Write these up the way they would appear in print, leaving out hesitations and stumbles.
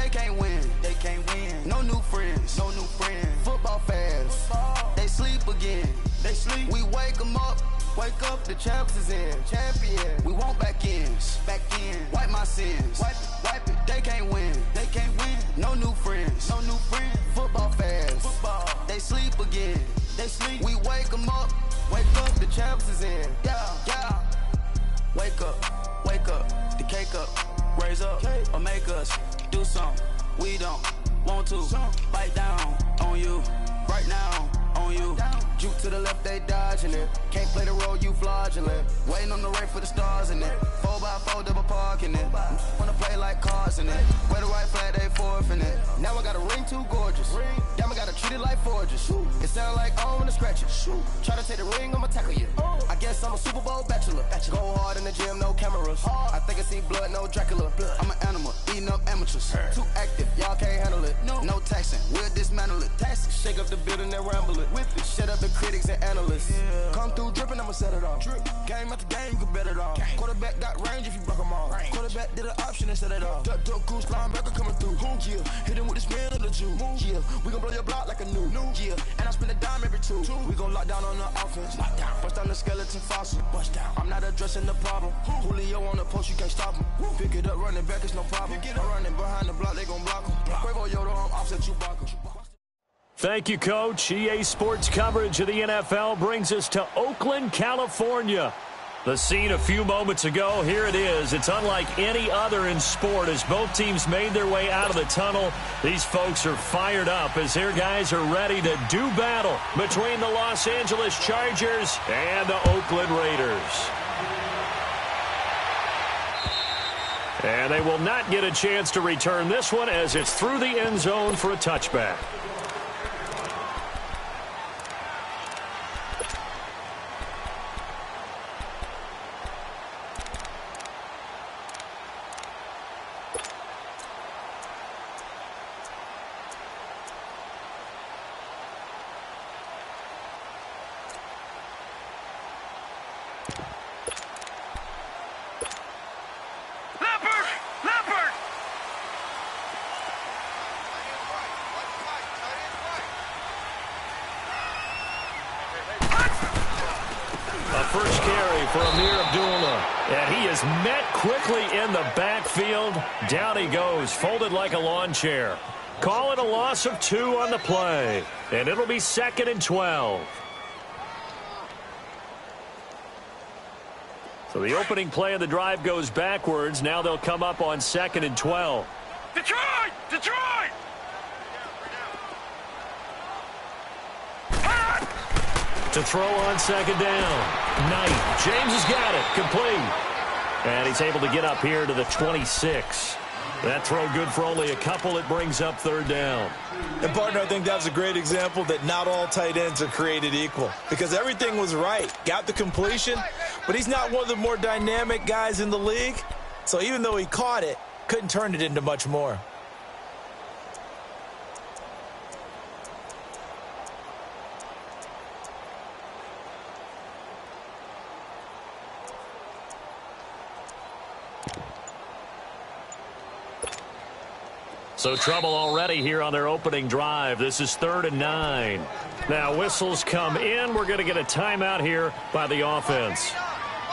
they can't win. They can't win. No new friends. No new friends. Football fans. They sleep again. They sleep. We wake them up. Wake up, the champs is in. Champion. We want back ins. Back in. Wipe my sins. Wipe it. They can't win. They can't win. No new friends. No new friends. Football fans. Football. They sleep again. They sleep. We wake them up. Wake up, the champs is in. Yeah, yeah. Wake up. Wake up. The cake up. Raise up. Or make us do something we don't want to. Bite down on you. Right now on you. Juke to the left, they dodging it. Can't play the role, you fraudulent. Waiting on the right for the stars in it. 4x4 double parking it. Wanna play like cars in it. Wear the right flag, they forfeiting it. Now I got a ring too gorgeous. Damn, I gotta treat it like forges. It sound like I wanna scratch it. Try to take the ring, I'ma tackle you. I guess I'm a Super Bowl bachelor. Go hard in the gym, no cameras. I think I see blood, no Dracula. I'm an animal, eating up amateurs. Too active, y'all can't handle it. No taxing, we'll dismantle it. Shake up the building and ramble it. Whip it, shut up the critics and analysts. Come through dripping, I'ma set it off. Game after game, you can bet it off. Quarterback got range if you broke them off. Quarterback did an option and set it off. Duck goose, linebacker coming through. Yeah, hit him with the spin of the Jew. Yeah, we gon' blow your block like a new. Yeah, and I spend a dime every two. We gon' lock down on the offense. Bust down the skeleton fossil. Bust down. I'm not addressing the problem. Julio on the post, you can't stop him. Pick it up, running back, it's no problem. I'm running behind the block, they gon' block him. Quavo Yoda, I'm offset Chewbacca. Thank you, Coach. EA Sports coverage of the NFL brings us to Oakland, California. The scene a few moments ago, here it is. It's unlike any other in sport as both teams made their way out of the tunnel. These folks are fired up as their guys are ready to do battle between the Los Angeles Chargers and the Oakland Raiders. And they will not get a chance to return this one as it's through the end zone for a touchback. First carry for Amir Abdullah. And he is met quickly in the backfield. Down he goes, folded like a lawn chair. Call it a loss of 2 on the play. And it'll be 2nd and 12. So the opening play of the drive goes backwards. Now they'll come up on 2nd and 12. Detroit! Detroit! To throw on 2nd down. Knight. James has got it. Complete. And he's able to get up here to the 26. That throw good for only a couple. It brings up 3rd down. And, partner, I think that's a great example that not all tight ends are created equal. Because everything was right. Got the completion, but he's not one of the more dynamic guys in the league. So even though he caught it, couldn't turn it into much more. So trouble already here on their opening drive. This is 3rd and 9. Now whistles come in. We're going to get a timeout here by the offense.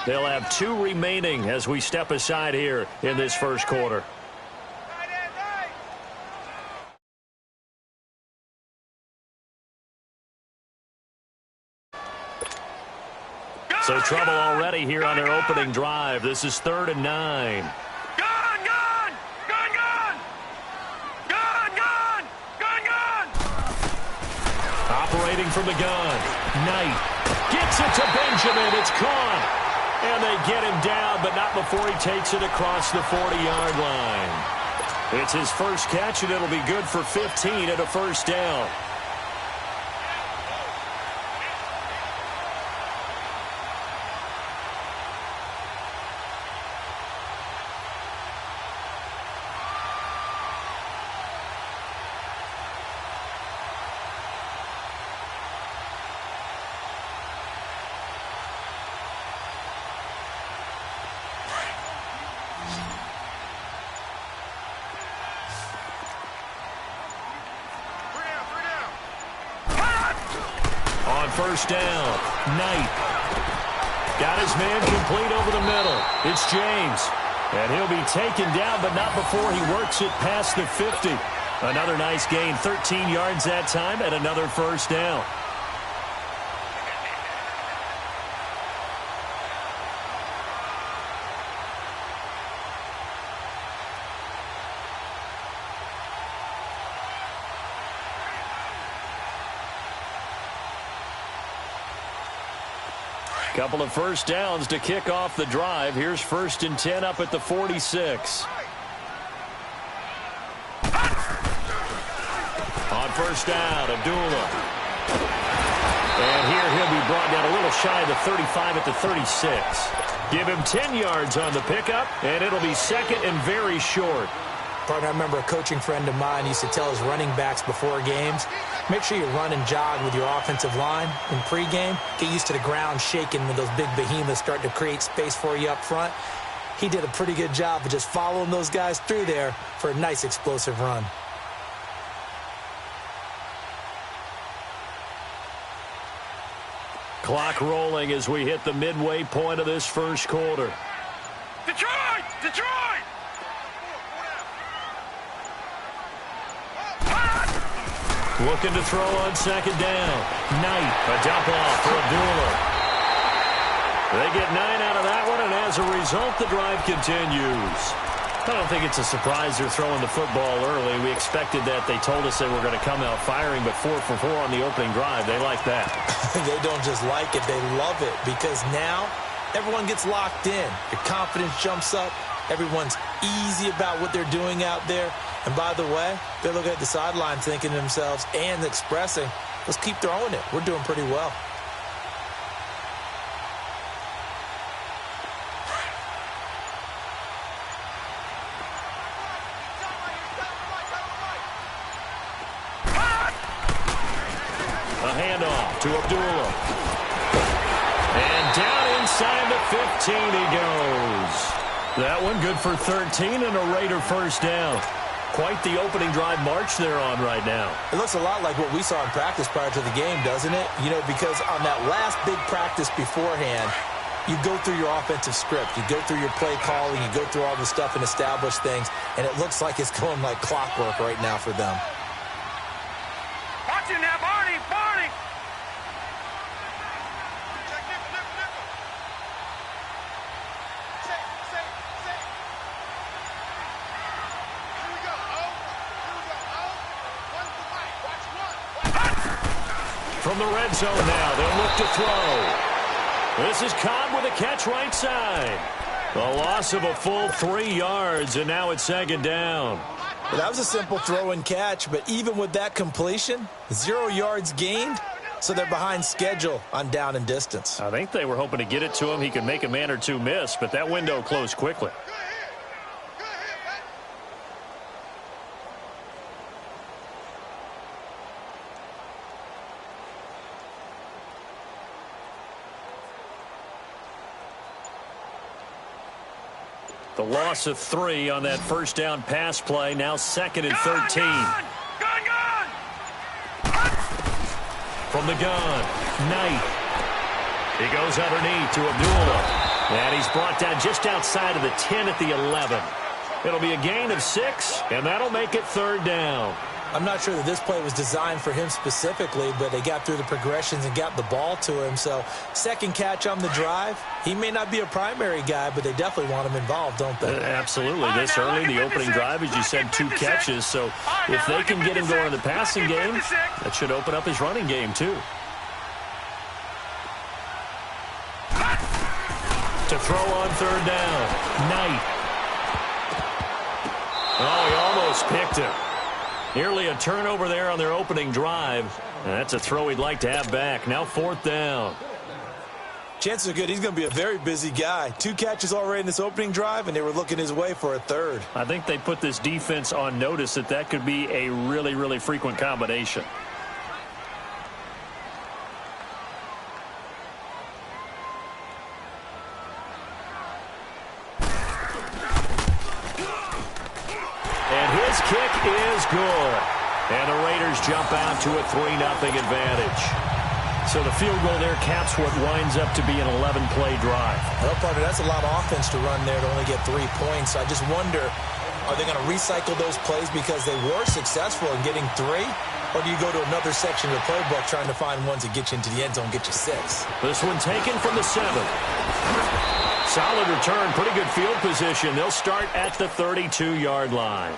They'll have 2 remaining as we step aside here in this first quarter. So trouble already here on their opening drive. This is 3rd and 9. Operating from the gun. Knight gets it to Benjamin. It's caught. And they get him down, but not before he takes it across the 40-yard line. It's his first catch, and it'll be good for 15 at a first down. first down. Knight got his man complete over the middle. It's James. And he'll be taken down, but not before he works it past the 50. Another nice gain, 13 yards that time, and another first down. Couple of first downs to kick off the drive. Here's 1st and 10 up at the 46. On first down, Abdullah. And here he'll be brought down a little shy of the 35 at the 36. Give him 10 yards on the pickup, and it'll be 2nd and very short. Partner, I remember a coaching friend of mine used to tell his running backs before games, make sure you run and jog with your offensive line in pregame. Get used to the ground shaking when those big behemoths start to create space for you up front. He did a pretty good job of just following those guys through there for a nice explosive run. Clock rolling as we hit the midway point of this first quarter. Detroit! Detroit! Looking to throw on 2nd down. Knight, a dump off for Abdullah. They get 9 out of that one, and as a result, the drive continues. I don't think it's a surprise they're throwing the football early. We expected that. They told us they were going to come out firing, but 4 for 4 on the opening drive. They like that. They don't just like it, they love it, because now everyone gets locked in. Your confidence jumps up. Everyone's easy about what they're doing out there. And by the way, they're looking at the sideline thinking to themselves and expressing, let's keep throwing it. We're doing pretty well. A handoff to Abdullah. And down inside the 15 he goes. That one good for 13 and a Raider first down. Quite the opening drive march they're on right now. It looks a lot like what we saw in practice prior to the game, doesn't it? You know, because on that last big practice beforehand, you go through your offensive script. You go through your play calling. You go through all the stuff and establish things. And it looks like it's going like clockwork right now for them. Watch it now, Barney! Barney! From the red zone now, they'll look to throw. This is Cobb with a catch right side. A loss of a full 3 yards, and now it's 2nd down. Well, that was a simple throw and catch, but even with that completion, 0 yards gained, so they're behind schedule on down and distance. I think they were hoping to get it to him. He could make a man or two miss, but that window closed quickly. The loss of 3 on that first down pass play. Now 2nd and 13. Gun! From the gun, Knight. He goes underneath to Abdullah. And he's brought down just outside of the 10 at the 11. It'll be a gain of 6, and that'll make it 3rd down. I'm not sure that this play was designed for him specifically, but they got through the progressions and got the ball to him. So 2nd catch on the drive. He may not be a primary guy, but they definitely want him involved, don't they? Absolutely. This early, the opening drive, as you said, 2 catches. So if they can get him going in the passing game, that should open up his running game too. To throw on 3rd down, Knight. Oh, he almost picked him. Nearly a turnover there on their opening drive. And that's a throw he'd like to have back. Now 4th down. Chances are good he's going to be a very busy guy. 2 catches already in this opening drive, and they were looking his way for a 3rd. I think they put this defense on notice that that could be a really, really frequent combination. Kick is good. And the Raiders jump out to a 3-0 advantage. So the field goal there caps what winds up to be an 11-play drive. Well, partner, that's a lot of offense to run there to only get 3 points. I just wonder, are they going to recycle those plays because they were successful in getting 3? Or do you go to another section of the playbook trying to find ones that get you into the end zone, get you 6? This one taken from the 7. Solid return, pretty good field position. They'll start at the 32-yard line.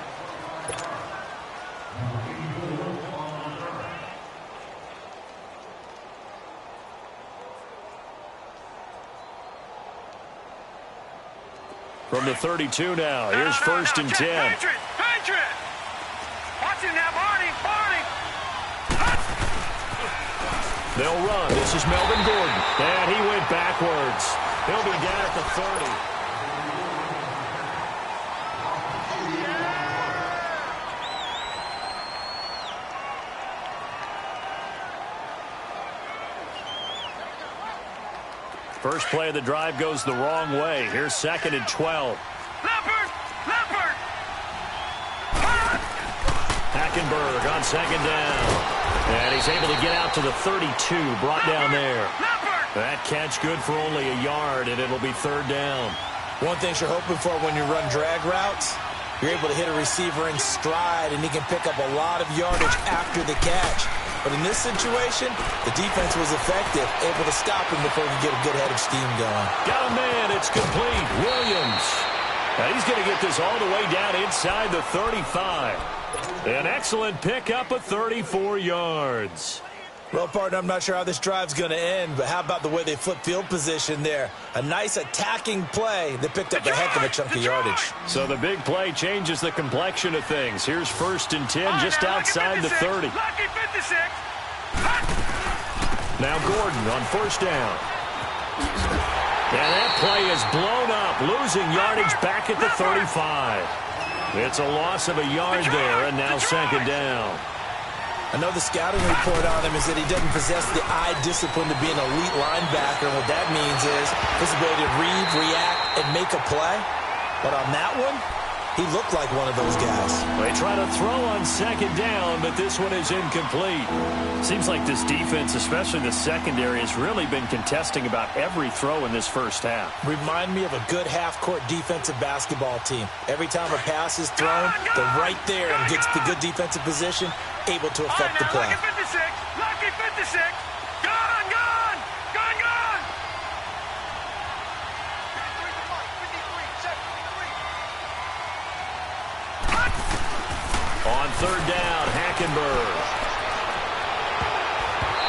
From the 32 now, here's first and 10. Patriot! Watching that, Barney! They'll run. This is Melvin Gordon. And he went backwards. He'll be down at the 30. First play of the drive goes the wrong way. Here's second and 12. Leopard! Hackenberg on second down. And he's able to get out to the 32, brought down there. That catch good for only a yard, and it'll be third down. One thing you're hoping for when you run drag routes, you're able to hit a receiver in stride, and he can pick up a lot of yardage after the catch. But in this situation, the defense was effective, able to stop him before he could get a good head of steam going. Got a man, it's complete. Williams. Now he's going to get this all the way down inside the 35. An excellent pickup of 34 yards. Well, partner, I'm not sure how this drive's going to end, but how about the way they flip field position there? A nice attacking play that picked up a heck of a chunk of yardage. So the big play changes the complexion of things. Here's first and 10 just outside the 30. Lucky 56. Now Gordon on first down. And that play is blown up, losing yardage back at the 35. It's a loss of a yard there, and now second down. I know the scouting report on him is that he doesn't possess the eye discipline to be an elite linebacker. What that means is his ability to read, react, and make a play. But on that one, he looked like one of those guys. They try to throw on second down, but this one is incomplete. Seems like this defense, especially the secondary, has really been contesting about every throw in this first half. Remind me of a good half-court defensive basketball team. Every time a pass is thrown, they're right there and gets the good defensive position, able to affect the play. Lucky 56. Lucky 56. Gone! On third down, Hackenberg.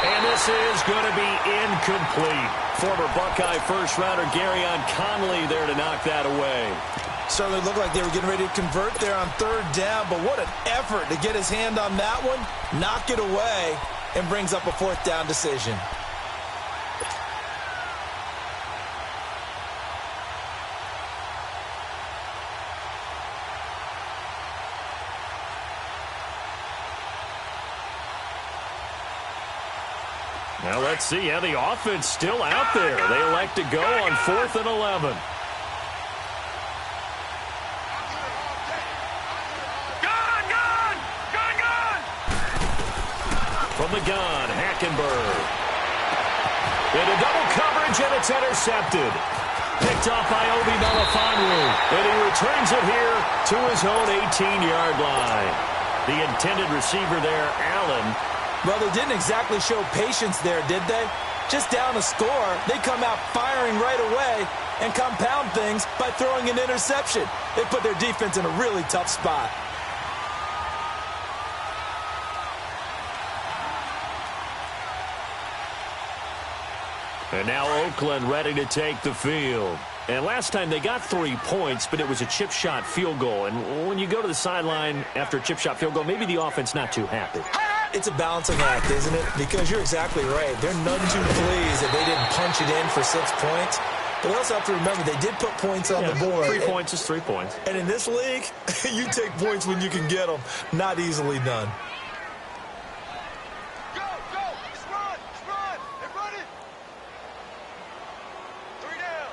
And this is going to be incomplete. Former Buckeye first-rounder Garyon Conley there to knock that away. Certainly looked like they were getting ready to convert there on third down, but what an effort to get his hand on that one, knock it away, and brings up a fourth down decision. Now let's see how the offense still out there. They elect to go on 4th and 11. From the gun, Hackenberg. Into double coverage, and it's intercepted. Picked off by Obi Melifonwu, and he returns it here to his own 18-yard line. The intended receiver there, Allen. Well, they didn't exactly show patience there, did they? Just down a score, they come out firing right away and compound things by throwing an interception. They put their defense in a really tough spot. And now Oakland ready to take the field. And last time they got 3 points, but it was a chip shot field goal. And when you go to the sideline after a chip shot field goal, maybe the offense not too happy. It's a balancing act, isn't it? Because you're exactly right. They're none too pleased that they didn't punch it in for 6 points. But they also have to remember they did put points on the board. 3 points is 3 points. And in this league, you take points when you can get them. Not easily done. Go! Let's run! They're running! 3 down!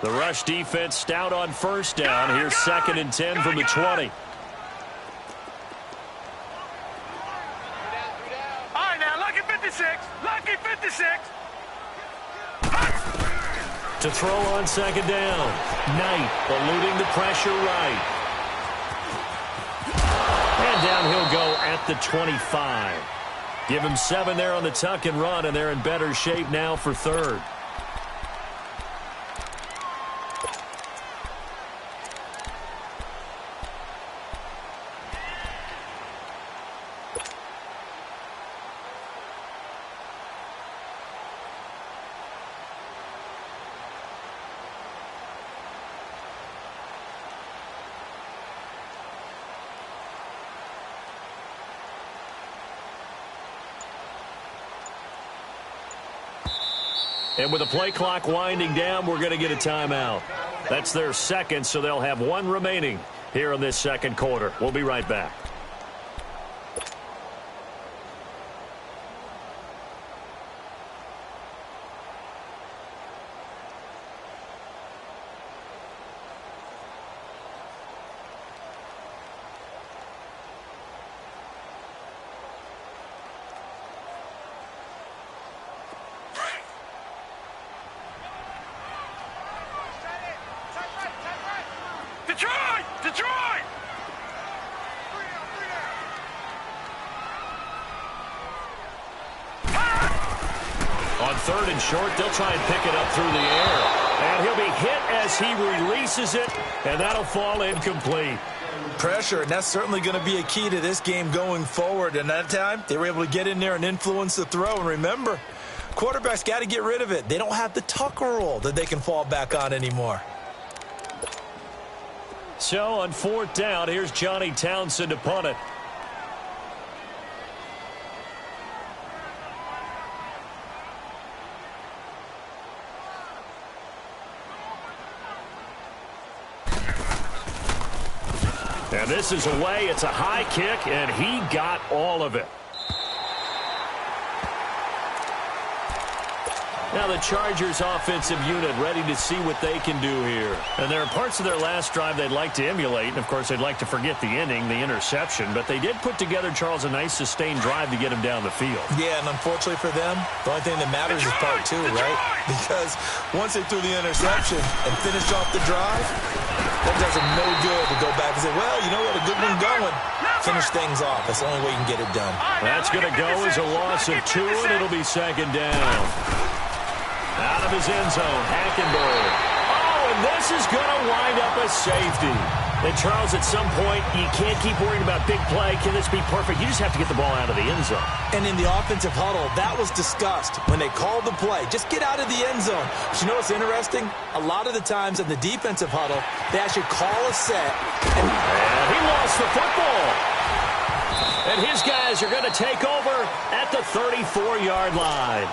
The rush defense stout on first down. Here's second and 10 from the 20. All right, now, lucky 56. 56. Lucky 56. To throw on second down. Knight eluding the pressure right. And down he'll go at the 25. Give him 7 there on the tuck and run, and they're in better shape now for third. And with the play clock winding down, we're going to get a timeout. That's their second, so they'll have 1 remaining here in this second quarter. We'll be right back. Detroit! On third and short, they'll try and pick it up through the air. And he'll be hit as he releases it, and that'll fall incomplete. Pressure, and that's certainly going to be a key to this game going forward. And that time, they were able to get in there and influence the throw. And remember, quarterbacks got to get rid of it. They don't have the tucker roll that they can fall back on anymore. So on fourth down, here's Johnny Townsend to punt it. And this is away. It's a high kick, and he got all of it. Now the Chargers offensive unit ready to see what they can do here. And there are parts of their last drive they'd like to emulate. And, of course, they'd like to forget the inning, the interception. But they did put together, Charles, a nice sustained drive to get him down the field. Yeah, and unfortunately for them, the only thing that matters is part 2, right? Because once they threw the interception and finished off the drive, that does them no good to go back and say, well, you know what, a good one going. Finish things off. That's the only way you can get it done. That's going to go as a loss of 2, and it'll be second down. Out of his end zone, Hackenberg. Oh, and this is going to wind up a safety. And, Charles, at some point, you can't keep worrying about big play. Can this be perfect? You just have to get the ball out of the end zone. And in the offensive huddle, that was discussed when they called the play. Just get out of the end zone. But you know what's interesting? A lot of the times in the defensive huddle, they actually call a set. And he lost the football. And his guys are going to take over at the 34-yard line.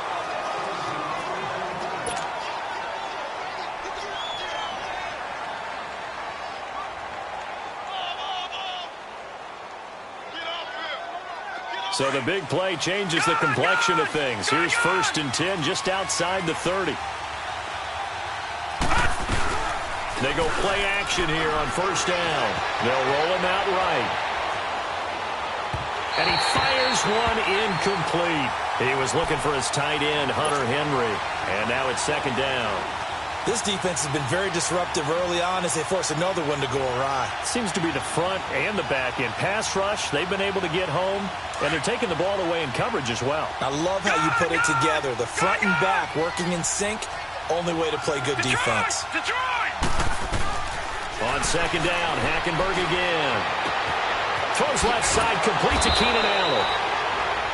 So the big play changes the complexion of things. Here's 1st and 10 just outside the 30. They go play action here on 1st down. They'll roll him out right. And he fires one incomplete. He was looking for his tight end, Hunter Henry. And now it's 2nd down. This defense has been very disruptive early on as they force another one to go awry. Seems to be the front and the back end. Pass rush, they've been able to get home, and they're taking the ball away in coverage as well. I love how you put it together. The front and back working in sync, only way to play good defense. Detroit! On 2nd down, Hackenberg again. Throws left side, complete to Keenan Allen.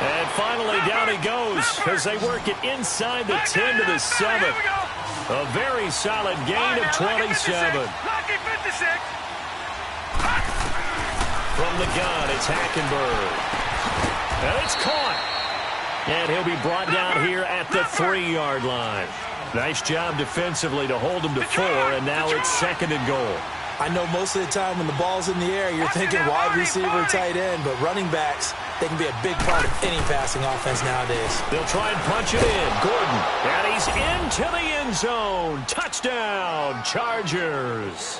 And finally, down he goes as they work it inside the 10 to the 7. A very solid gain of 27. Lucky 56. From the gun, it's Hackenberg. And it's caught. And he'll be brought down here at the 3-yard line. Nice job defensively to hold him to 4, and now it's 2nd and goal. I know most of the time when the ball's in the air, you're thinking wide receiver, tight end, but running backs, they can be a big part of any passing offense nowadays. They'll try and punch it in. Gordon, and he's into the end zone. Touchdown, Chargers.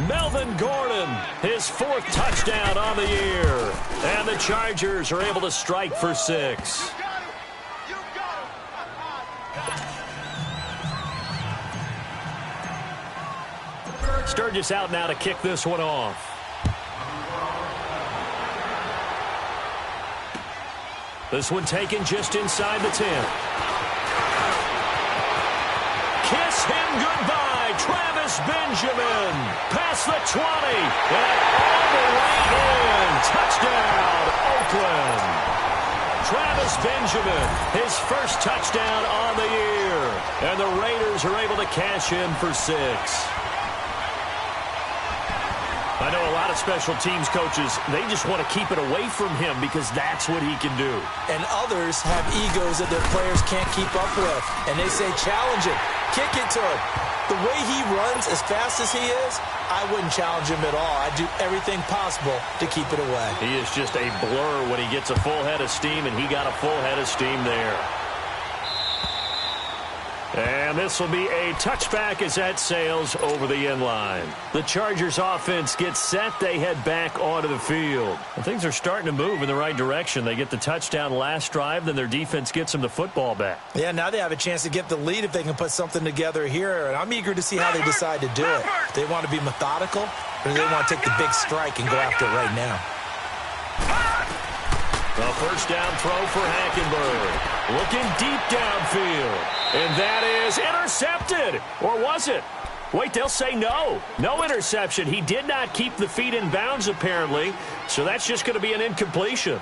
Melvin Gordon, his 4th touchdown on the year. And the Chargers are able to strike for 6. Sturgis out now to kick this one off. This one taken just inside the 10. Kiss him goodbye, Travis Benjamin. Past the 20. And all the way in. Touchdown, Oakland. Travis Benjamin, his first touchdown on the year. And the Raiders are able to cash in for 6. I know a lot of special teams coaches, they just want to keep it away from him because that's what he can do. And others have egos that their players can't keep up with. And they say, challenge it, kick it to him. The way he runs as fast as he is, I wouldn't challenge him at all. I'd do everything possible to keep it away. He is just a blur when he gets a full head of steam, and he got a full head of steam there. And this will be a touchback as that sails over the end line. The Chargers offense gets set. They head back onto the field. And things are starting to move in the right direction. They get the touchdown last drive, then their defense gets them the football back. Yeah, now they have a chance to get the lead if they can put something together here. And I'm eager to see how they decide to do it. Do they want to be methodical, or do they want to take the big strike and go after it right now? A first down throw for Hackenberg. Looking deep downfield. And that is intercepted. Or was it? Wait, they'll say no. No interception. He did not keep the feet in bounds, apparently. So that's just going to be an incompletion.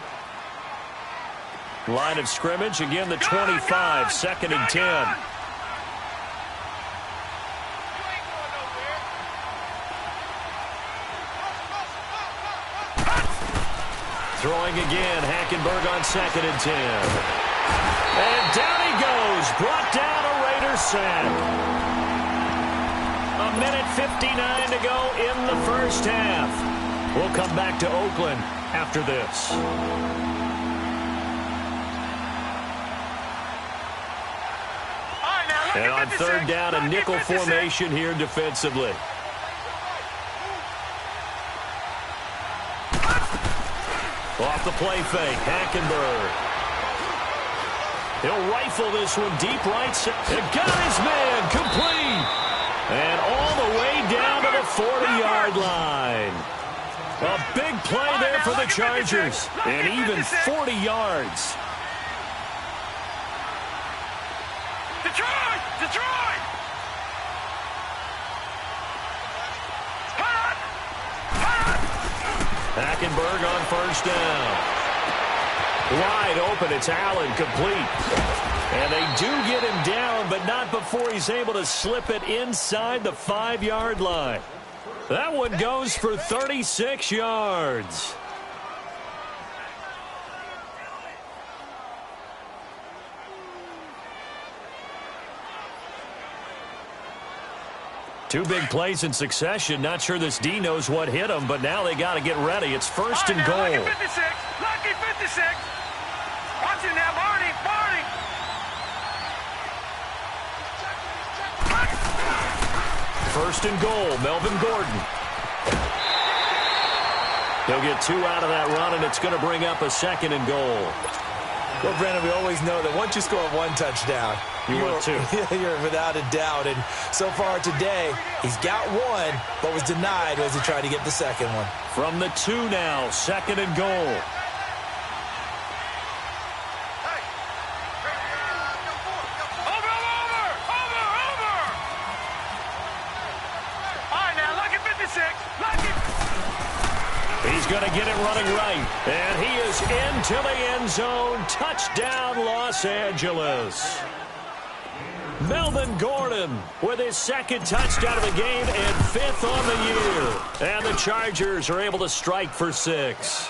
Line of scrimmage, again, the 25, 2nd and 10. Throwing again, Hackenberg on 2nd and 10. And down he goes, brought down a Raiders sack. 1:59 to go in the first half. We'll come back to Oakland after this. And on 3rd down, a nickel formation here defensively. Off the play fake, Hackenberg. He'll rifle this one deep right side. And got his man complete. And all the way down to the 40-yard line. A big play there for the Chargers. And even 40 yards. Detroit! Detroit! Hackenberg on 1st down. Wide open, it's Allen, complete. And they do get him down, but not before he's able to slip it inside the 5-yard line. That one goes for 36 yards. Two big plays in succession. Not sure this D knows what hit him, but now they got to get ready. It's 1st and goal. Lucky 56. Lucky 56. Watch it now, Barney. Barney. 1st and goal, Melvin Gordon. He'll get 2 out of that run, and it's going to bring up a 2nd and goal. Well, Brandon, we always know that once you score 1 touchdown, you're 2. You're without a doubt. And so far today, he's got 1, but was denied as he tried to get the 2nd one. From the 2 now, 2nd and goal. He's going to get it running right. And he is into the end zone. Touchdown, Los Angeles. Melvin Gordon with his 2nd touchdown of the game and 5th on the year. And the Chargers are able to strike for 6.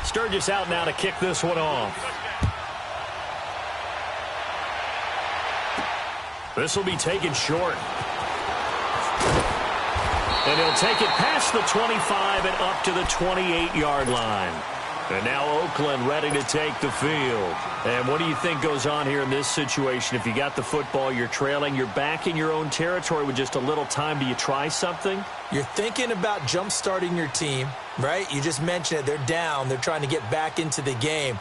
Sturgis out now to kick this one off. This will be taken short. And he'll take it past the 25 and up to the 28-yard line. And now Oakland ready to take the field. And what do you think goes on here in this situation? If you got the football, you're trailing, you're back in your own territory with just a little time. Do you try something? You're thinking about jump-starting your team, right? You just mentioned it. They're down. They're trying to get back into the game.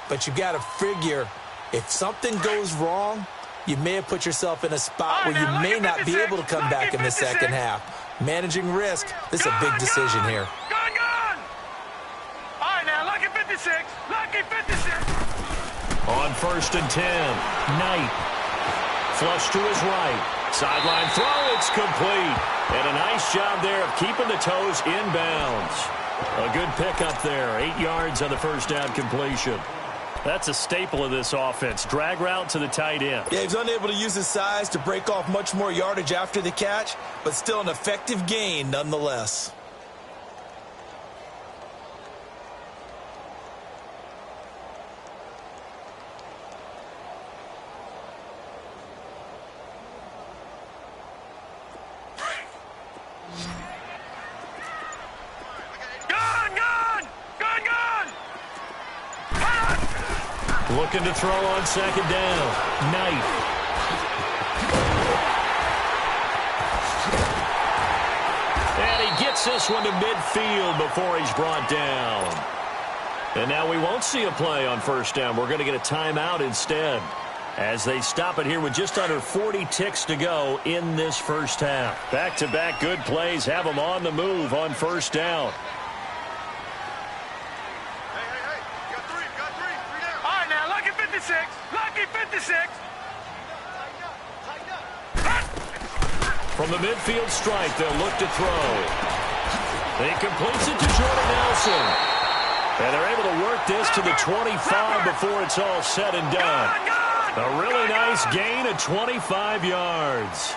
But you've got to figure if something goes wrong, you may have put yourself in a spot where you may not be able to come back in the second half. Managing risk, this is a big decision here. Gone! All right, now, lucky 56. Lucky 56. On 1st and 10, Knight. Flush to his right. Sideline throw, it's complete. And a nice job there of keeping the toes inbounds. A good pickup there. 8 yards on the first down completion. That's a staple of this offense. Drag route to the tight end. Yeah, he's unable to use his size to break off much more yardage after the catch, but still an effective gain nonetheless. Looking to throw on second down. Knight. And he gets this one to midfield before he's brought down. And now we won't see a play on first down. We're going to get a timeout instead as they stop it here with just under 40 ticks to go in this first half. Back-to-back good plays have them on the move on first down. Lucky 56. From the midfield stripe, they'll look to throw. He completes it to Jordan Nelson. And they're able to work this to the 25 before it's all said and done. A really nice gain of 25 yards.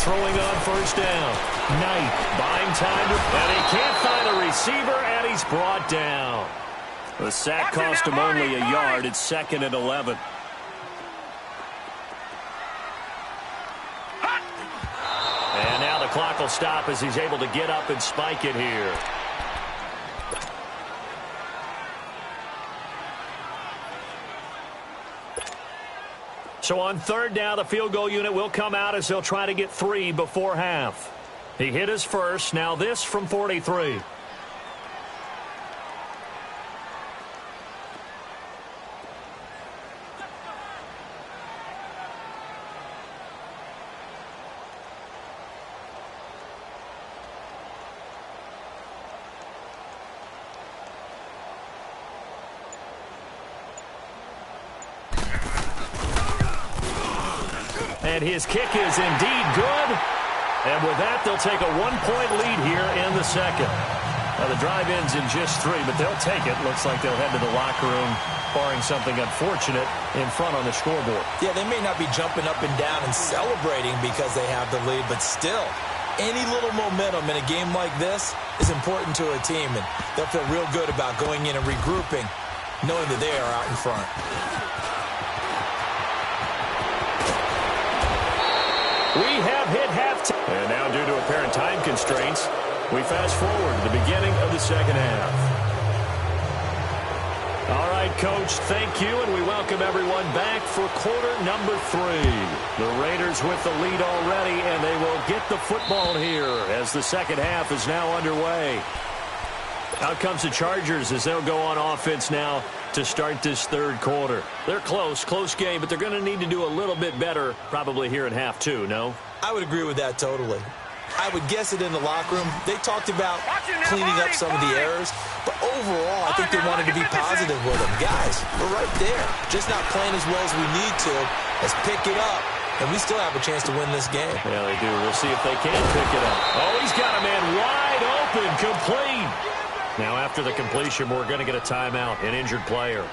Throwing on first down. Knight buying time, and he can't find a receiver, and he's brought down. The sack cost him only a yard. It's 2nd and 11. And now the clock will stop as he's able to get up and spike it here. So on 3rd down, the field goal unit will come out as they'll try to get 3 before half. He hit his first. Now this from 43. And his kick is indeed good. And with that, they'll take a 1-point lead here in the second. Now, the drive ends in just 3, but they'll take it. Looks like they'll head to the locker room, barring something unfortunate, in front on the scoreboard. Yeah, they may not be jumping up and down and celebrating because they have the lead, but still, any little momentum in a game like this is important to a team, and they'll feel real good about going in and regrouping, knowing that they are out in front. We have hit halftime. And now, due to apparent time constraints, we fast forward to the beginning of the second half. All right, Coach, thank you, and we welcome everyone back for quarter number 3. The Raiders with the lead already, and they will get the football here as the second half is now underway. Out comes the Chargers as they'll go on offense now to start this 3rd quarter. They're close game, but they're going to need to do a little bit better probably here in half 2, no? I would agree with that totally. I would guess it in the locker room. They talked about cleaning up some of the errors, but overall, I think they wanted to be positive with them. Guys, we're right there. Just not playing as well as we need to. Let's pick it up, and we still have a chance to win this game. Yeah, they do. We'll see if they can pick it up. Oh, he's got a man wide open, complete. Now, after the completion, we're going to get a timeout, an injured player.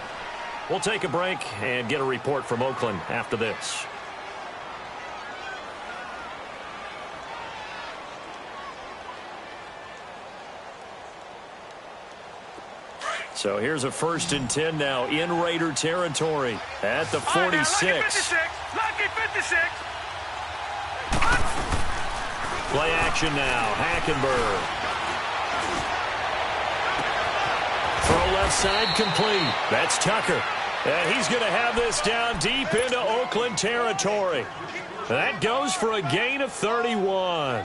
We'll take a break and get a report from Oakland after this. So here's a 1st and 10 now in Raider territory at the 46. Lucky 56. Play action now. Hackenberg. left side, complete. That's Tucker. And he's going to have this down deep into Oakland territory. That goes for a gain of 31.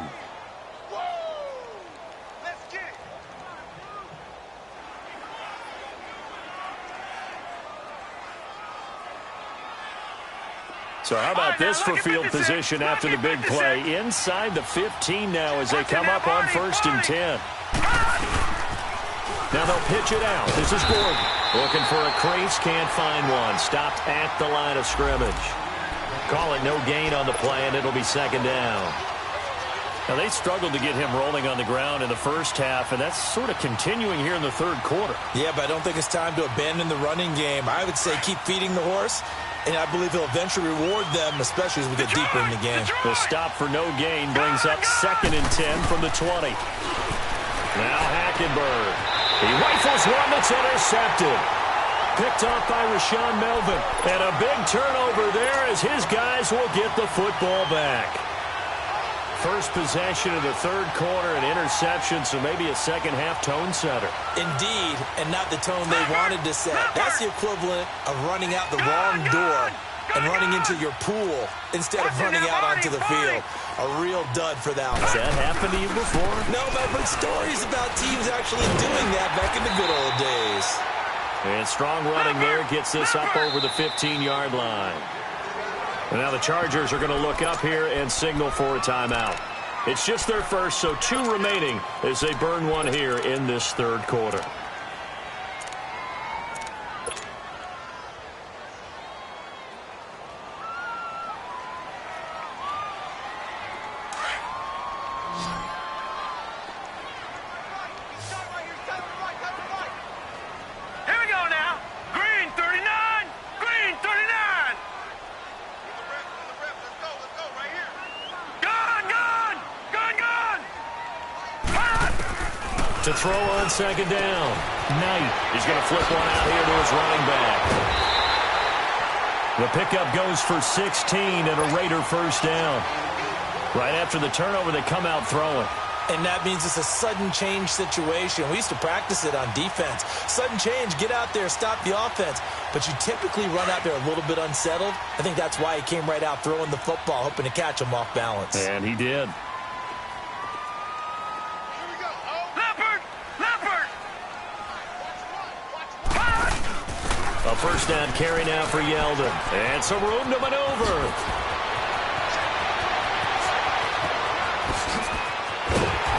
So how about this for field position after the big play? Inside the 15 now as they come up on 1st and 10. Now they'll pitch it out. This is Gordon. Looking for a crease, can't find one. Stopped at the line of scrimmage. Call it no gain on the play, and it'll be 2nd down. Now they struggled to get him rolling on the ground in the first half, and that's sort of continuing here in the 3rd quarter. Yeah, but I don't think it's time to abandon the running game. I would say keep feeding the horse, and I believe he'll eventually reward them, especially as we get deeper in the game. The stop for no gain brings up 2nd and 10 from the 20. Now Hackenberg. He rifles one that's intercepted. Picked off by Rashawn Melvin. And a big turnover there as his guys will get the football back. First possession of the 3rd quarter, an interception, so maybe a second-half tone setter. Indeed, and not the tone they wanted to set. That's the equivalent of running out the wrong door and running into your pool instead of running out onto the field. A real dud for that one. Has that happened to you before? No, but I've heard stories about teams actually doing that back in the good old days. And strong running there gets this up over the 15-yard line. And now the Chargers are going to look up here and signal for a timeout. It's just their first, so 2 remaining as they burn one here in this 3rd quarter. To throw on 2nd down. Knight. He's going to flip one out here to his running back. The pickup goes for 16 and a Raider 1st down. Right after the turnover, they come out throwing. And that means it's a sudden change situation. We used to practice it on defense. Sudden change, get out there, stop the offense. But you typically run out there a little bit unsettled. I think that's why he came right out throwing the football, hoping to catch him off balance. And he did. A 1st down carry now for Yeldon. And some room to maneuver.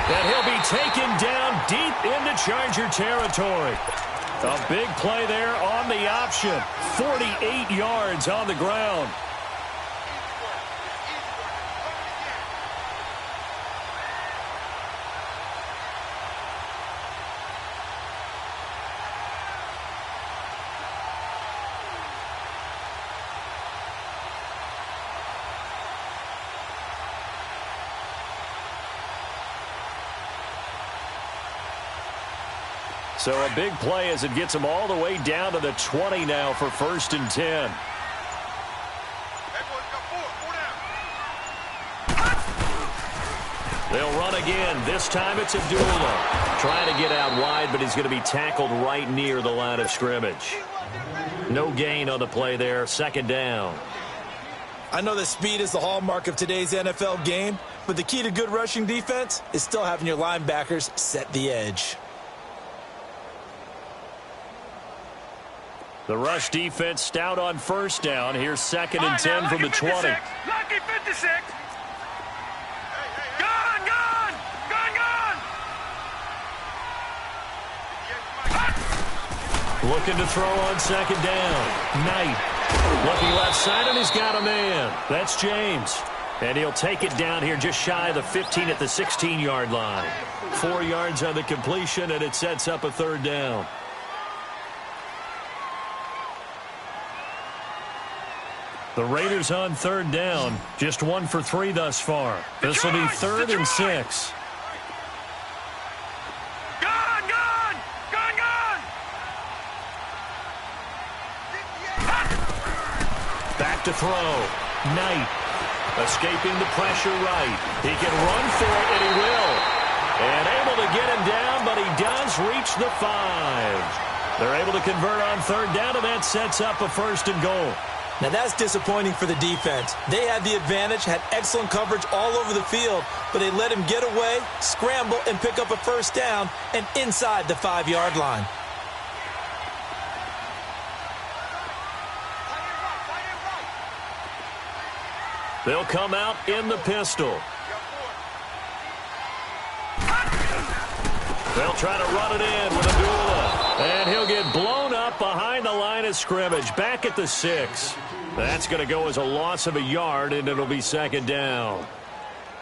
And he'll be taken down deep into Charger territory. A big play there on the option. 48 yards on the ground. So a big play as it gets them all the way down to the 20 now for 1st and 10. They'll run again. This time it's Abdullah. Trying to get out wide, but he's going to be tackled right near the line of scrimmage. No gain on the play there. 2nd down. I know that speed is the hallmark of today's NFL game, but the key to good rushing defense is still having your linebackers set the edge. The rush defense stout on 1st down. Here's 2nd and 10 from the 20. Lucky 56. Gone, gone, gone, gone. Looking to throw on 2nd down. Knight. Looking left side, and he's got a man. That's James. And he'll take it down here just shy of the 15 at the 16-yard line. 4 yards on the completion, and it sets up a 3rd down. The Raiders on 3rd down. Just 1 for 3 thus far. This will be 3rd and 6. Gone, gone, gone, gone. Back to throw. Knight escaping the pressure right. He can run for it, and he will. And able to get him down, but he does reach the 5. They're able to convert on third down, and that sets up a first and goal. Now, that's disappointing for the defense. They had the advantage, had excellent coverage all over the field, but they let him get away, scramble, and pick up a first down and inside the 5-yard line. They'll come out in the pistol. They'll try to run it in with Abdullah. And he'll get blown up behind the line of scrimmage, back at the 6. That's going to go as a loss of a yard, and it'll be second down.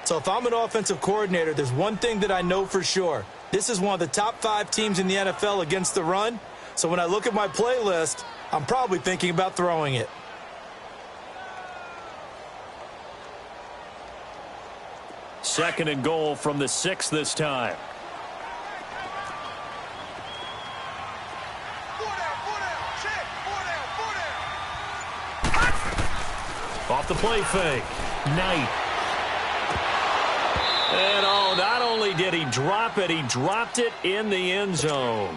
So if I'm an offensive coordinator, there's one thing that I know for sure. This is one of the top 5 teams in the NFL against the run. So when I look at my playlist, I'm probably thinking about throwing it. Second and goal from the 6 this time. Off the play fake. Knight. And not only did he drop it, he dropped it in the end zone.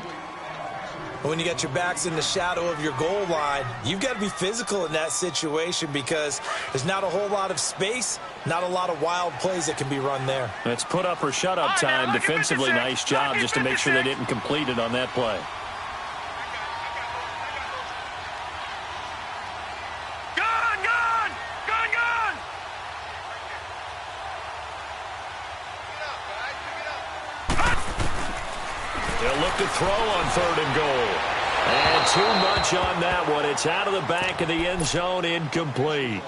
When you got your backs in the shadow of your goal line, you've got to be physical in that situation because there's not a whole lot of space, not a lot of wild plays that can be run there. It's put up or shut up time. Defensively, nice job just to make sure they didn't complete it on that play. To throw on third and goal. And too much on that one. It's out of the back of the end zone, incomplete.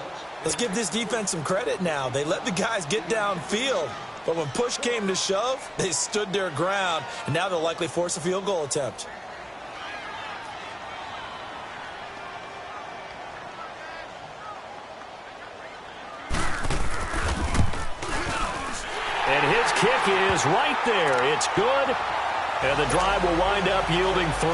Let's give this defense some credit now. They let the guys get downfield, but when push came to shove, they stood their ground, and now they'll likely force a field goal attempt. And his kick is right there. It's good. And the drive will wind up yielding 3.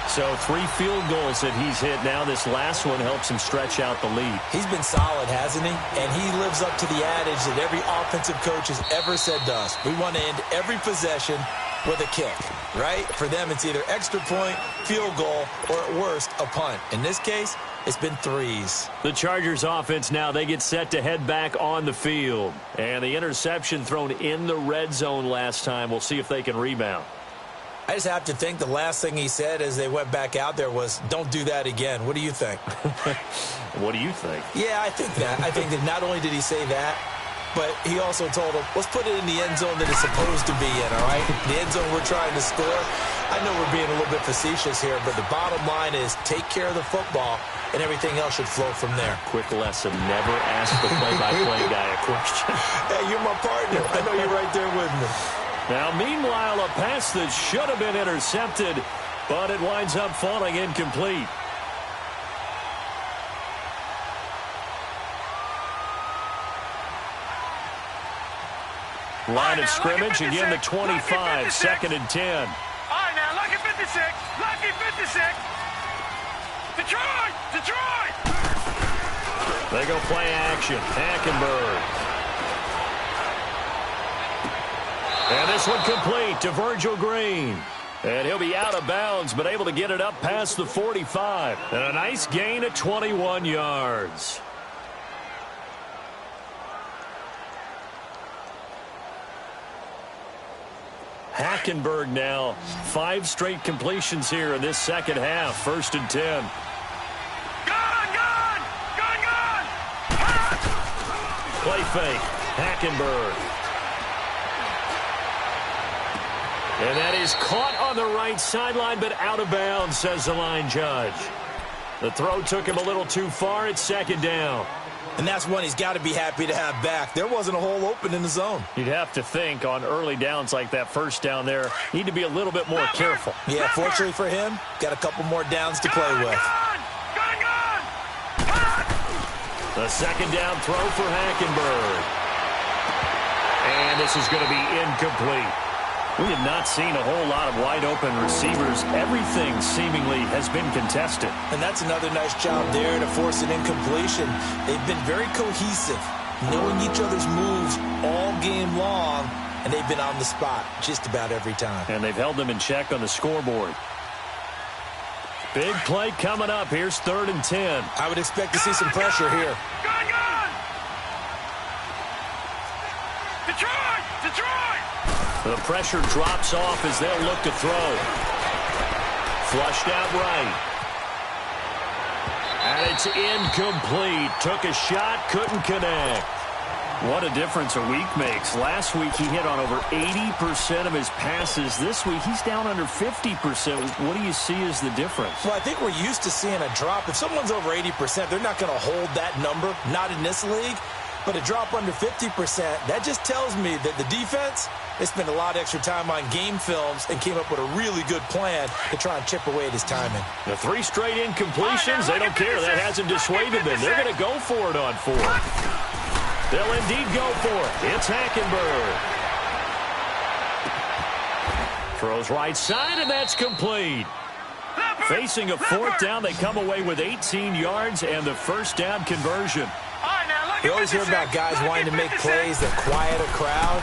So 3 field goals that he's hit now. This last one helps him stretch out the lead. He's been solid, hasn't he? And he lives up to the adage that every offensive coach has ever said to us. We want to end every possession with a kick, right? For them, it's either extra point, field goal, or at worst, a punt. In this case, it's been 3s. The Chargers offense now, they get set to head back on the field. And the interception thrown in the red zone last time. We'll see if they can rebound. I just have to think the last thing he said as they went back out there was, don't do that again. What do you think? What do you think? Yeah, I think that. I think that not only did he say that, but he also told them, let's put it in the end zone that it's supposed to be in, all right? The end zone we're trying to score. I know we're being a little bit facetious here, but the bottom line is take care of the football, and everything else should flow from there. Quick lesson, never ask the play-by-play guy a question. Hey, you're my partner. I know you're right there with me. Now, meanwhile, a pass that should have been intercepted, but it winds up falling incomplete. Line of scrimmage, again the 25, second and 10. All right, now, lucky 56, lucky 56. Detroit, Detroit. They go play action, Hackenberg. And this one complete to Virgil Green. And he'll be out of bounds, but able to get it up past the 45. And a nice gain of 21 yards. Hackenberg now, 5 straight completions here in this second half. First and 10. Gone, gone, gone, gone. Play fake, Hackenberg. And that is caught on the right sideline, but out of bounds, says the line judge. The throw took him a little too far. It's second down. And that's one he's got to be happy to have back. There wasn't a hole open in the zone. You'd have to think on early downs like that first down there, need to be a little bit more careful. Yeah, fortunately for him, got a couple more downs to play with. The second down throw for Hackenberg. And this is going to be incomplete. We have not seen a whole lot of wide-open receivers. Everything seemingly has been contested. And that's another nice job there to force an incompletion. They've been very cohesive, knowing each other's moves all game long, and they've been on the spot just about every time. And they've held them in check on the scoreboard. Big play coming up. Here's 3rd and 10. I would expect to see some pressure here. Gone! Detroit! The pressure drops off as they'll look to throw. Flushed out right. And it's incomplete. Took a shot, couldn't connect. What a difference a week makes. Last week he hit on over 80% of his passes. This week he's down under 50%. What do you see as the difference? Well, I think we're used to seeing a drop. If someone's over 80%, they're not going to hold that number, not in this league. But a drop under 50%, that just tells me that the defense, they spent a lot of extra time on game films and came up with a really good plan to try and chip away at his timing. The 3 straight incompletions, they don't care. That hasn't dissuaded them. They're going to go for it on 4th. They'll indeed go for it. It's Hackenberg. Throws right side, and that's complete. Facing a 4th down, they come away with 18 yards and the first down conversion. You always hear about guys wanting to make plays that quiet a crowd.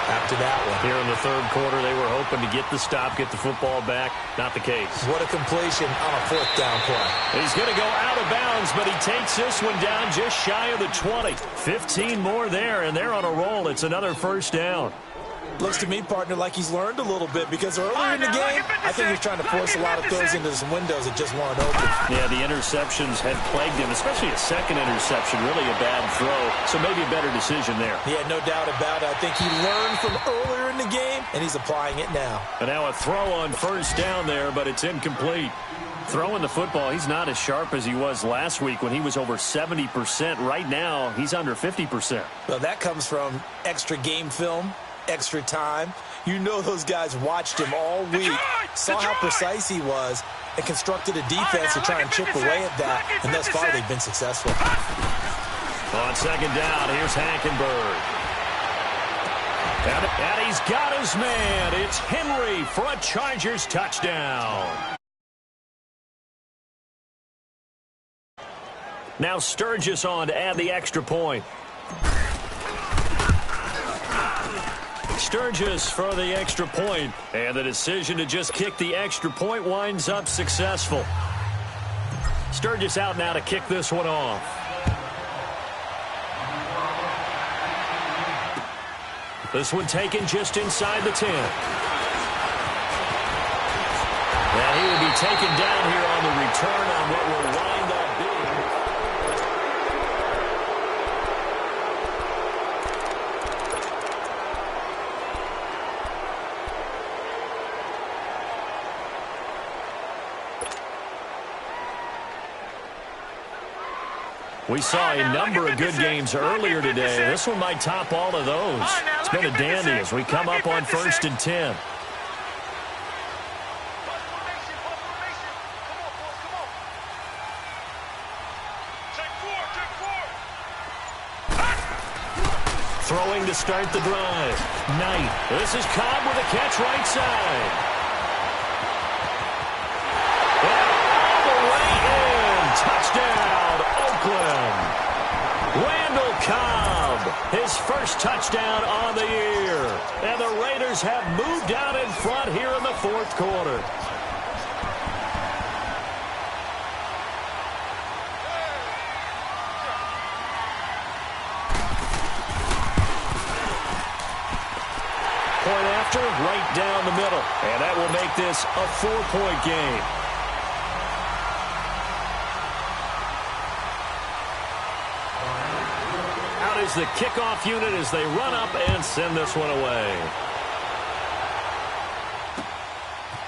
After that one. Here in the 3rd quarter, they were hoping to get the stop, get the football back. Not the case. What a completion on a 4th down play. He's going to go out of bounds, but he takes this one down just shy of the 20. 15 more there, and they're on a roll. It's another first down. Looks to me, partner, like he's learned a little bit because earlier in the game, I think he was trying to force a lot of throws into some windows that just weren't open. Yeah, the interceptions had plagued him, especially a second interception, really a bad throw. So maybe a better decision there. Yeah, no doubt about it. I think he learned from earlier in the game, and he's applying it now. And now a throw on first down there, but it's incomplete. Throwing the football, he's not as sharp as he was last week when he was over 70%. Right now, he's under 50%. Well, that comes from extra game film. Extra time. You know those guys watched him all week, saw how precise he was, and constructed a defense to try and chip away at that, and thus far they've been successful. On 2nd down, here's Hackenberg. And he's got his man. It's Henry for a Chargers touchdown. Now Sturgis on to add the extra point. Sturgis for the extra point, and the decision to just kick the extra point winds up successful. Sturgis out now to kick this one off. This one taken just inside the 10. And he will be taken down here on the return on what will wind up being. We saw a number of good games earlier today. This one might top all of those. It's been a dandy as we come up on 1st and 10. Throwing to start the drive. Knight. This is Cobb with a catch right side. And all the way in. Touchdown, Oakland. Randall Cobb, his first touchdown on the year. And the Raiders have moved out in front here in the 4th quarter. Point after, right down the middle. And that will make this a 4-point game. Out is the kickoff unit as they run up and send this one away.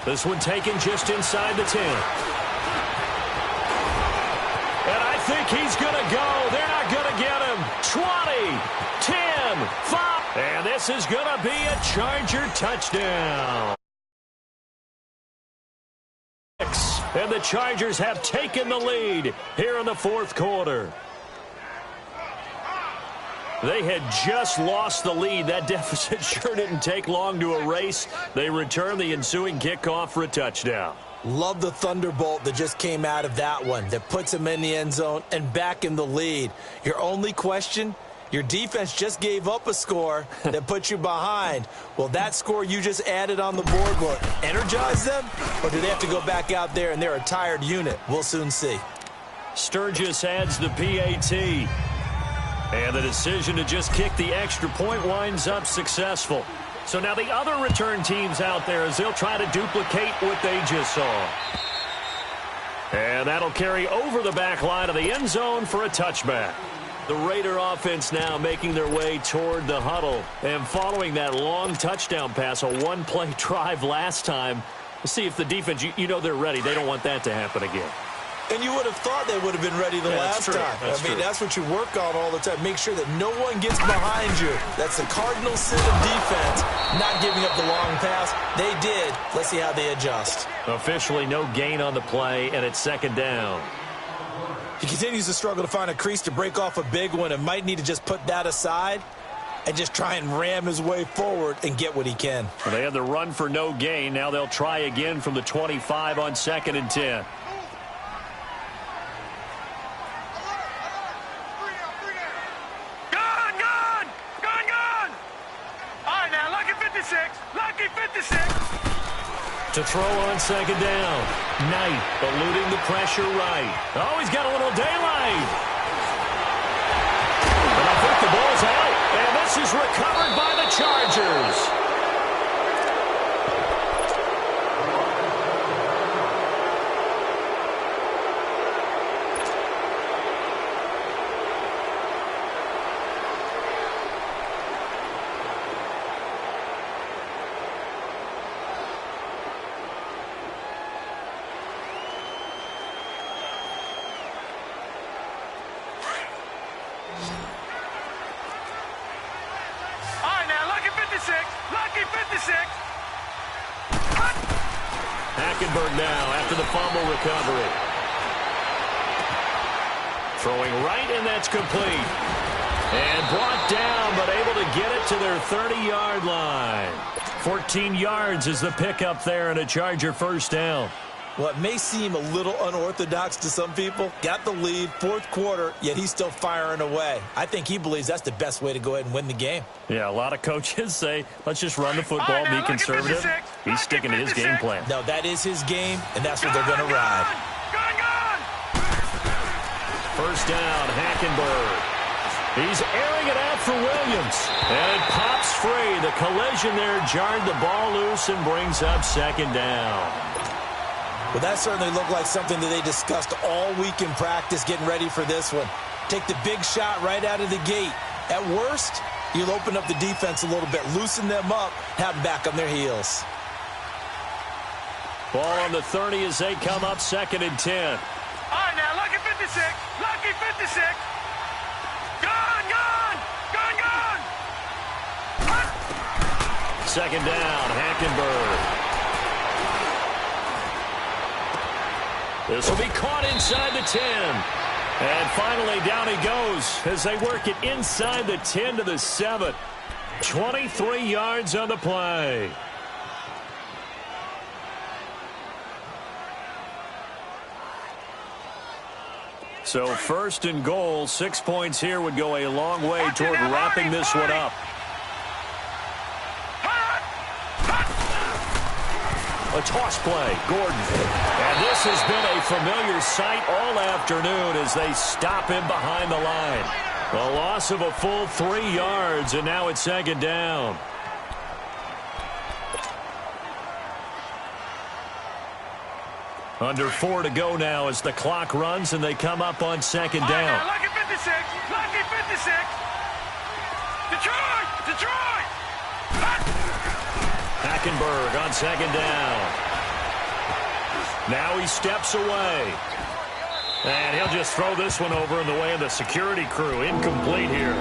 This one taken just inside the 10. And I think he's going to go. They're not going to get him. 20, 10, 5. And this is going to be a Charger touchdown. And the Chargers have taken the lead here in the 4th quarter. They had just lost the lead. That deficit sure didn't take long to erase. They return the ensuing kickoff for a touchdown. Love the thunderbolt that just came out of that one that puts him in the end zone and back in the lead. Your only question Your defense just gave up a score that put you behind. Well, that score you just added on the board will energize them, or do they have to go back out there and they're a tired unit? We'll soon see. Sturgis adds the PAT. And the decision to just kick the extra point winds up successful. So now the other return teams out there as they'll try to duplicate what they just saw. And that'll carry over the back line of the end zone for a touchback. The Raider offense now making their way toward the huddle. And following that long touchdown pass, a one-play drive last time, let's see if the defense, you know they're ready. They don't want that to happen again. And you would have thought they would have been ready the last time. That's what you work on all the time. Make sure that no one gets behind you. That's the cardinal sin of defense, not giving up the long pass. They did. Let's see how they adjust. Officially no gain on the play, and it's second down. He continues to struggle to find a crease to break off a big one and might need to just put that aside and just try and ram his way forward and get what he can. Well, they had the run for no gain. Now they'll try again from the 25 on 2nd and 10. Lucky 56. To throw on 2nd down. Knight eluding the pressure right. Oh, he's got a little daylight. And I think the ball's out. And this is recovered by the Chargers. Lucky 56. Hackenberg now after the fumble recovery. Throwing right, and that's complete. And brought down, but able to get it to their 30-yard line. 14 yards is the pickup there, and a Charger first down. Well, it may seem a little unorthodox to some people. Got the lead, 4th quarter, yet he's still firing away. I think he believes that's the best way to go ahead and win the game. Yeah, a lot of coaches say, let's just run the football, be conservative. He's sticking to his game plan. No, that is his game, and that's what they're going to ride. First down, Hackenberg. He's airing it out for Williams. And it pops free. The collision there jarred the ball loose and brings up 2nd down. Well, that certainly looked like something that they discussed all week in practice getting ready for this one. Take the big shot right out of the gate. At worst, you'll open up the defense a little bit, loosen them up, have them back on their heels. Ball on the 30 as they come up 2nd and 10. All right, now, Lucky 56. Lucky 56. Gone. 2nd down, Hackenberg. This will be caught inside the 10. And finally, down he goes as they work it inside the 10 to the 7. 23 yards on the play. So 1st and goal, 6 points here would go a long way toward wrapping this one up. A toss play, Gordon. And this has been a familiar sight all afternoon as they stop him behind the line. A loss of a full 3 yards, and now it's 2nd down. Under 4 to go now as the clock runs and they come up on 2nd down. Lucky 56. Lucky 56. Detroit. Hackenberg on 2nd down. Now he steps away. And he'll just throw this one over in the way of the security crew. Incomplete here.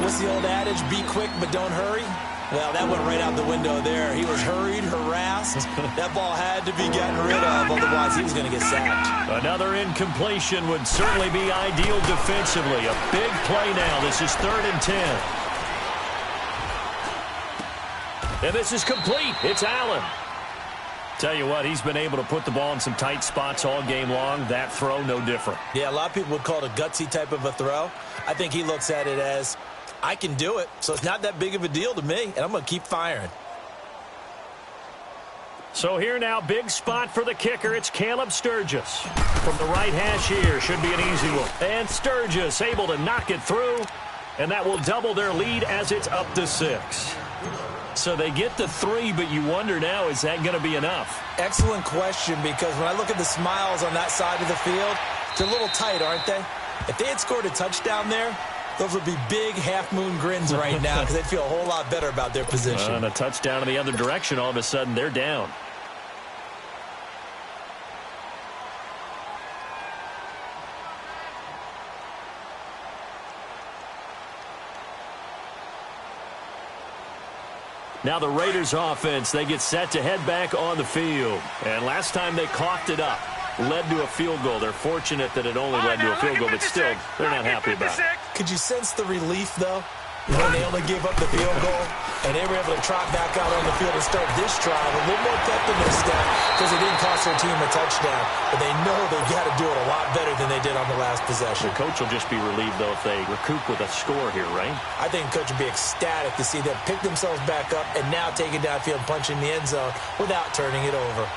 What's the old adage? Be quick, but don't hurry. Well, that went right out the window there. He was hurried, harassed. That ball had to be gotten rid of, otherwise he was going to get sacked. Another incompletion would certainly be ideal defensively. A big play now. This is 3rd and 10. And this is complete. It's Allen. Tell you what, he's been able to put the ball in some tight spots all game long. That throw, no different. Yeah, a lot of people would call it a gutsy type of a throw. I think he looks at it as I can do it, so it's not that big of a deal to me, and I'm going to keep firing. So here now, big spot for the kicker. It's Caleb Sturgis. From the right hash here, should be an easy one. And Sturgis able to knock it through, and that will double their lead as it's up to 6. So they get the 3, but you wonder now, is that going to be enough? Excellent question, because when I look at the smiles on that side of the field, they're a little tight, aren't they? If they had scored a touchdown there, those would be big half-moon grins right now because they'd feel a whole lot better about their position. And a touchdown in the other direction, all of a sudden, they're down. Now the Raiders offense, they get set to head back on the field. And last time they coughed it up, led to a field goal. They're fortunate that it only led to a field goal, but still, they're not happy about it. Could you sense the relief, though, when they only gave up the field goal and they were able to trot back out on the field and start this drive a little more pep in their step because it didn't cost their team a touchdown, but they know they've got to do it a lot better than they did on the last possession. The coach will just be relieved, though, if they recoup with a score here, right? I think the coach would be ecstatic to see them pick themselves back up and now take it downfield and punch in the end zone without turning it over.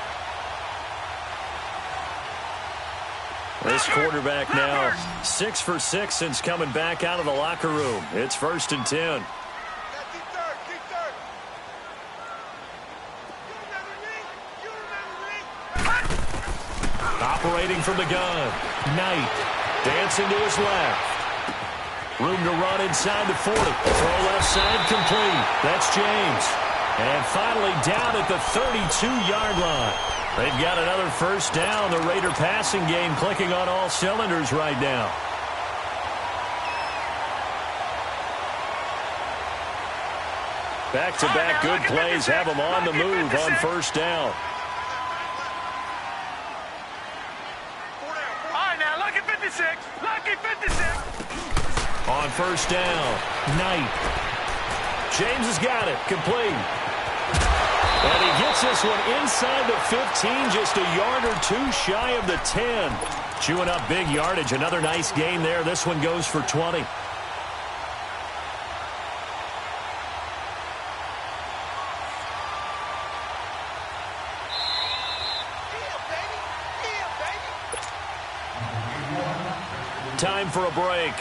This quarterback now 6 for 6 since coming back out of the locker room. It's 1st and 10. Operating from the gun. Knight dancing to his left. Room to run inside the 40. Throw left side complete. That's James. And finally down at the 32-yard line. They've got another first down. The Raider passing game clicking on all cylinders right now. Back-to-back good plays have them on the move on first down. All right, now, lucky 56. Lucky 56. On first down, Knight. James has got it. Complete. And he gets this one inside the 15, just a yard or two shy of the 10. Chewing up big yardage. Another nice gain there. This one goes for 20. Time for a break.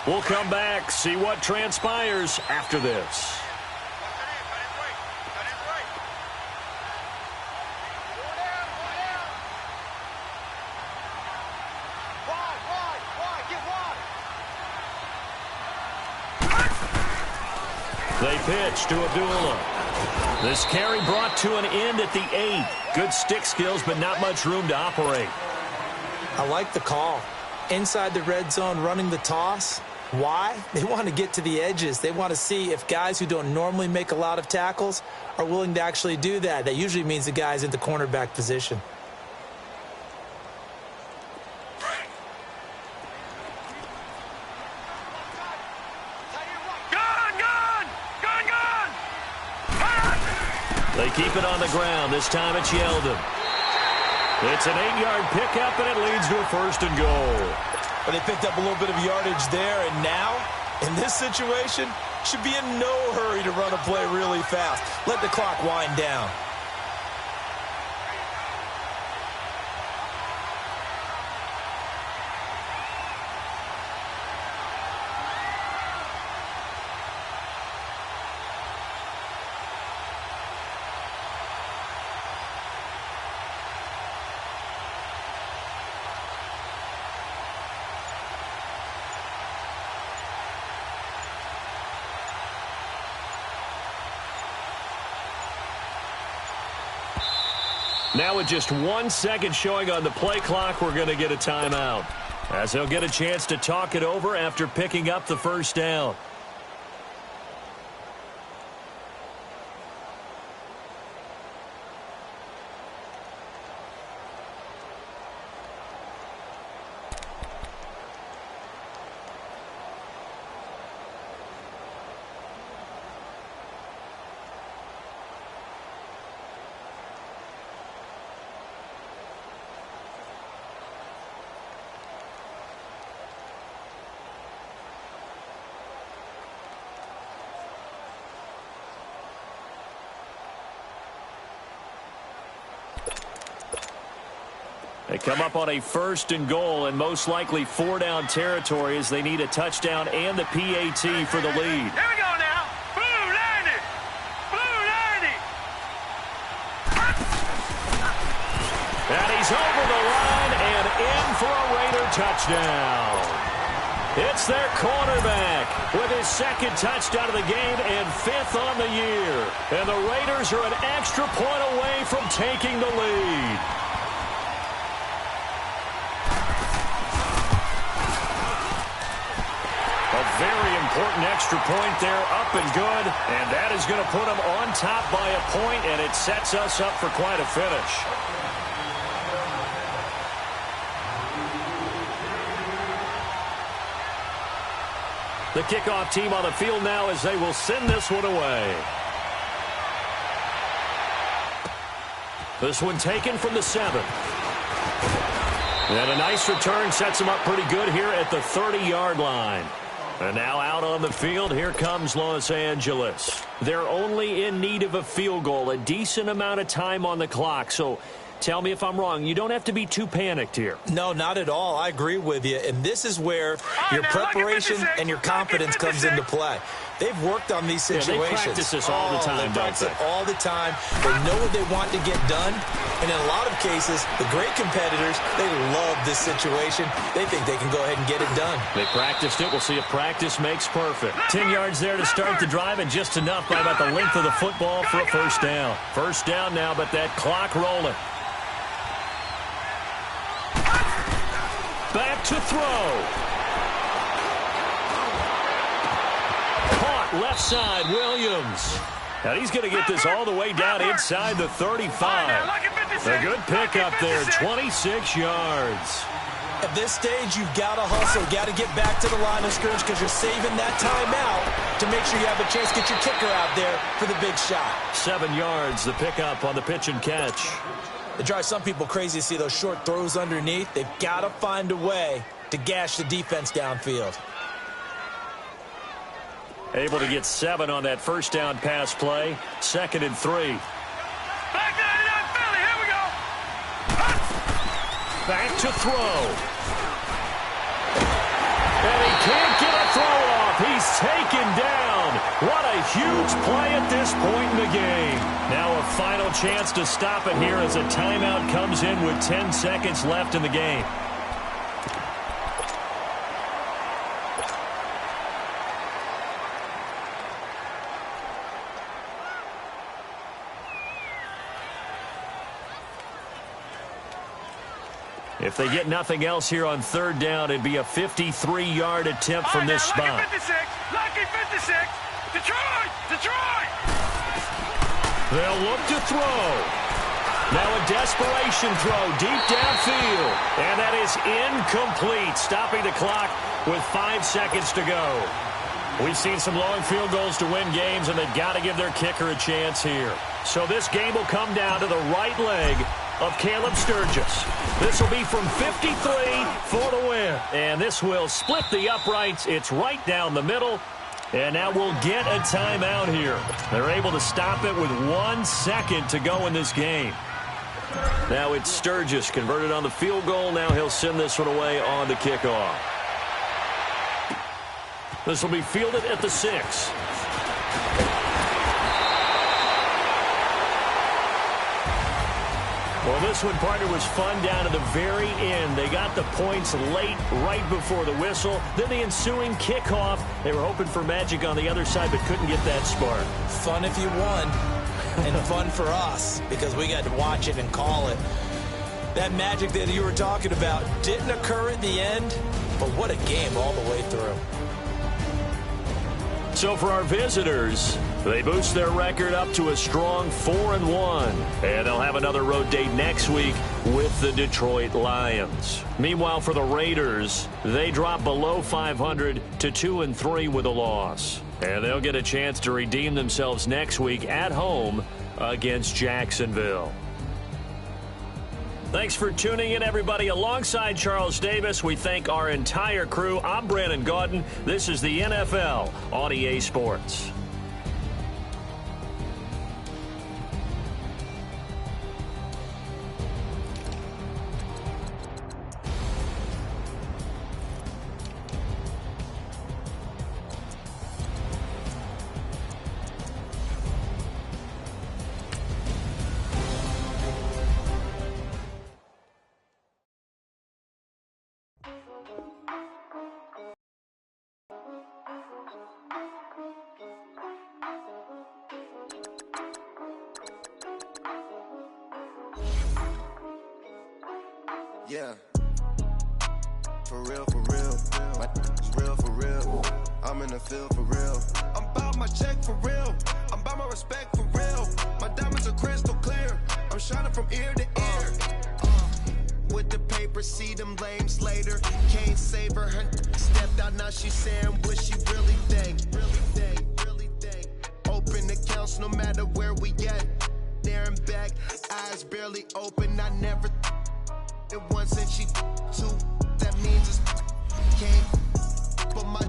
We'll come back, see what transpires after this. They pitch to Abdullah. This carry brought to an end at the 8. Good stick skills, but not much room to operate. I like the call. Inside the red zone, running the toss. Why? They want to get to the edges. They want to see if guys who don't normally make a lot of tackles are willing to actually do that. That usually means the guy's in the cornerback position. They keep it on the ground. This time it's Yeldon. It's an 8-yard pickup, and it leads to a 1st and goal. But they picked up a little bit of yardage there, and now, in this situation, should be in no hurry to run a play really fast. Let the clock wind down. Now with just 1 second showing on the play clock, we're going to get a timeout, as they'll get a chance to talk it over after picking up the first down. They come up on a 1st and goal and most likely 4-down territory as they need a touchdown and the PAT for the lead. Here we go now. Blue 90. Blue 90. And he's over the line and in for a Raider touchdown. It's their quarterback with his 2nd touchdown of the game and 5th on the year. And the Raiders are an extra point away from taking the lead. A very important extra point there, up and good. And that is going to put them on top by a point, and it sets us up for quite a finish. The kickoff team on the field now as they will send this one away. This one taken from the 7. And a nice return sets them up pretty good here at the 30-yard line. And now out on the field, here comes Los Angeles. They're only in need of a field goal, a decent amount of time on the clock. So tell me if I'm wrong. You don't have to be too panicked here. No, not at all. I agree with you. And this is where your preparation and your confidence comes into play. They've worked on these situations. They practice this all the time, They practice it all the time. They know what they want to get done. And in a lot of cases, the great competitors, they love this situation. They think they can go ahead and get it done. They practiced it. We'll see if practice makes perfect. 10 yards there to start the drive and just enough by about the length of the football for a 1st down. 1st down now, but that clock rolling. Back to throw. Caught left side, Williams. And he's going to get this all the way down inside the 35. A good pickup there, 26 yards. At this stage, you've got to hustle, got to get back to the line of scrimmage because you're saving that timeout to make sure you have a chance to get your kicker out there for the big shot. 7 yards, the pickup on the pitch and catch. It drives some people crazy to see those short throws underneath. They've got to find a way to gash the defense downfield. Able to get 7 on that 1st down pass play. 2nd and 3. Back to Philly. Here we go. Back to throw. And he can't get a throw off. He's taken down. What a huge play at this point in the game. Now a final chance to stop it here as a timeout comes in with 10 seconds left in the game. If they get nothing else here on 3rd down, it'd be a 53-yard attempt from this spot. Lucky 56. Detroit. They'll look to throw. Now a desperation throw deep downfield. And that is incomplete, stopping the clock with 5 seconds to go. We've seen some long field goals to win games, and they've got to give their kicker a chance here. So this game will come down to the right leg of Caleb Sturgis. This will be from 53 for the win. And this will split the uprights. It's right down the middle. And now we'll get a timeout here. They're able to stop it with 1 second to go in this game. Now it's Sturgis converted on the field goal. Now he'll send this one away on the kickoff. This will be fielded at the 6. Well, this one, partner, was fun down to the very end. They got the points late, right before the whistle. Then the ensuing kickoff. They were hoping for magic on the other side, but couldn't get that spark. Fun if you won, and fun for us, because we got to watch it and call it. That magic that you were talking about didn't occur at the end, but what a game all the way through. So for our visitors, they boost their record up to a strong 4-1. And they'll have another road date next week with the Detroit Lions. Meanwhile, for the Raiders, they drop below 500 to 2-3 with a loss. And they'll get a chance to redeem themselves next week at home against Jacksonville. Thanks for tuning in, everybody. Alongside Charles Davis, we thank our entire crew. I'm Brandon Gaudin. This is the NFL on EA Sports. For real, for real. It's real for real. I'm in the field for real. I'm about my check for real. I'm about my respect for real. My diamonds are crystal clear. I'm shining from ear to ear. With the paper, see them lames later. Can't save her. Her stepped out, now she's saying what she really think. Really think. Open accounts no matter where we at. There and back, eyes barely open. I never it once and she two. That means it's came. But my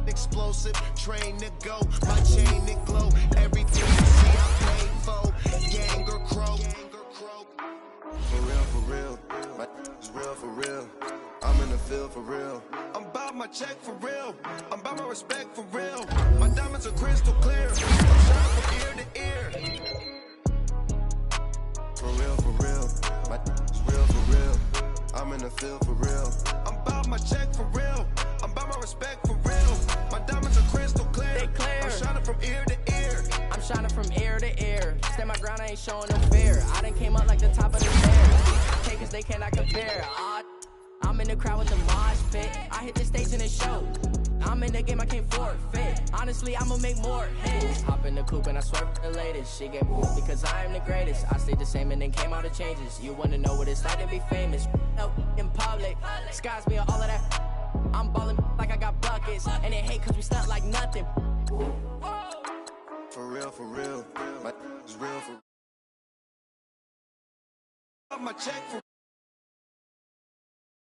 explosive train to go. My chain to glow. Everything you see I paid for. Gang or crow. For real. It's real for real. I'm in the field for real. I'm about my check for real. I'm about my respect for real. My diamonds are crystal clear. I'm shining from ear to ear. For real. It's real for real. I'm in the field for real. I'm about my check for real. I'm about my respect for real. My diamonds are crystal clear. They clear. I'm shining from ear to ear. I'm shining from ear to ear. Stand my ground, I ain't showing no fear. I done came up like the top of the stairs. Takers, they cannot compare. I'm in the crowd with the mosh pit. I hit the stage and it showed. I'm in the game, I can't forfeit. Honestly, I'ma make more hits. Hop in the coupe and I swerve for the latest. She get moved because I am the greatest. I stayed the same and then came out of changes. You wanna know what it's like to be famous? No, in public, skies me all of that. I'm ballin' like I got buckets. And they hate cause we stunt like nothing. For real. It's real for real. My check for